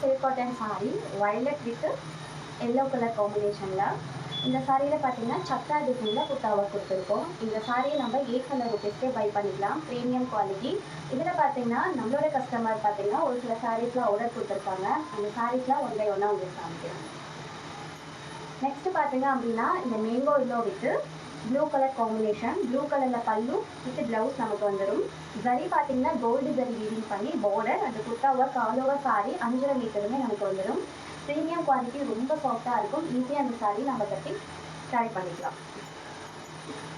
Silk cotton sari violet with yellow colour காம்பினேஷனில். இந்த சாரியில் பார்த்தீங்கன்னா சக்கா டிசைனில் புட்டா ஒர்க் கொடுத்துருக்கோம். இந்த சாரியை நம்ம 800 ருபீஸ்க்கே பை பண்ணிக்கலாம். Premium quality. இதில் பார்த்தீங்கன்னா நம்மளோட கஸ்டமர் பார்த்தீங்கன்னா ஒரு சில சாரீஸ்லாம் ஆர்டர் கொடுத்துருக்காங்க. அந்த சாரீஸ்லாம் ஒன் பை ஒன்னாக உங்களுக்கு காமிக்கிறேன். நெக்ஸ்ட் பார்த்தீங்க அப்படின்னா இந்த mango yellow with blue colour combination. Blue கலரில் பல்லு வித் ப்ளவுஸ் நமக்கு வந்துடும். ஜரி பார்த்தீங்கன்னா கோல்டு ஜரி வீவிங் பண்ணி பார்டர் அந்த kurta work all over sorry 5.5 மீட்டருமே நமக்கு வந்துடும். ப்ரீமியம் குவாலிட்டி, ரொம்ப சாஃப்டாக இருக்கும். ஈஸியாக அந்த சாரி நம்ம கட்டி கேரி பண்ணிக்கலாம்.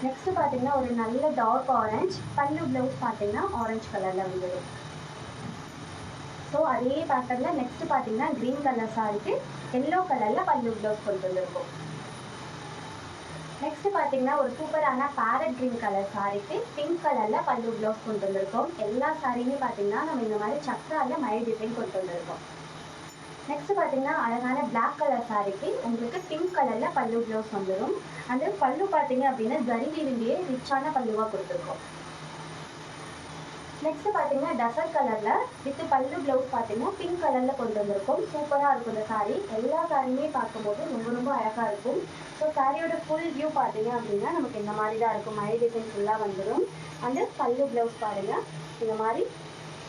நெக்ஸ்ட் பார்த்தீங்கன்னா ஒரு நல்ல டார்க் ஆரஞ்ச், பல்லு ப்ளவுஸ் பார்த்தீங்கன்னா ஆரஞ்ச் கலரில் வந்துடும். ஸோ அதே பேட்டர்னில் நெக்ஸ்ட் பார்த்தீங்கன்னா க்ரீன் கலர் சாரிக்கு எல்லோ கலரில் பல்லு ப்ளவுஸ் கொண்டு வந்துருக்கும். நெக்ஸ்ட் பார்த்தீங்கன்னா ஒரு சூப்பரான பேரட் கிரீன் கலர் சாரிக்கு பிங்க் கலரில் பல்லு ப்ளவுஸ் கொண்டு வந்திருக்கோம். எல்லா சாரியுமே பார்த்தீங்கன்னா நம்ம இந்த மாதிரி சக்கரால மயில் டிசைன் கொண்டு வந்திருக்கோம். நெக்ஸ்ட் பார்த்தீங்கன்னா அழகான பிளாக் கலர் சாரிக்கு உங்களுக்கு பிங்க் கலரில் பல்லு ப்ளவுஸ் வந்துடும். அந்த பல்லு பார்த்தீங்க அப்படின்னா ஜரி வீவிங்லேயே ரிச்சான பல்லுவாக கொடுத்துருக்கோம். நெக்ஸ்ட் பார்த்தீங்கன்னா டசர் கலரில் வித் பல்லு ப்ளவுஸ் பார்த்தீங்கன்னா பிங்க் கலரில் கொண்டு வந்திருக்கும். சூப்பராக இருக்கும் இந்த சாரீ. எல்லா சாரியுமே பார்க்கும்போது ரொம்ப அழகாக இருக்கும். ஸோ சாரியோட ஃபுல் வியூ பார்த்தீங்க அப்படின்னா நமக்கு இந்த மாதிரி தான் இருக்கும். மயில் டிசைன் ஃபுல்லாக வந்துடும். அந்த பல்லு ப்ளவுஸ் பாருங்கள் இந்த மாதிரி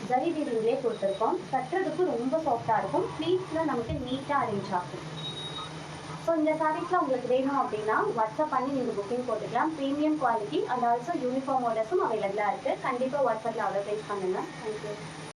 ஜரி வீவிங்லேயே கொடுத்துருக்கோம். கட்டுறதுக்கு ரொம்ப சாஃப்டாக இருக்கும். ப்ளீட்ஸில் நமக்கு நீட்டாக அரேஞ்ச் ஆகும். ஸோ இந்த சாரீஸ்லாம் உங்களுக்கு வேணும் அப்படின்னா வாட்ஸ்அப் பண்ணி நீங்கள் புக்கிங் போட்டுக்கலாம். Premium quality and also uniform ஆர்டர்ஸும் அவைலபிளாக இருக்குது. கண்டிப்பாக வாட்ஸ்அப்பில் ஆர்டர் ப்ளேஸ் பண்ணுங்கள். தேங்க்யூ.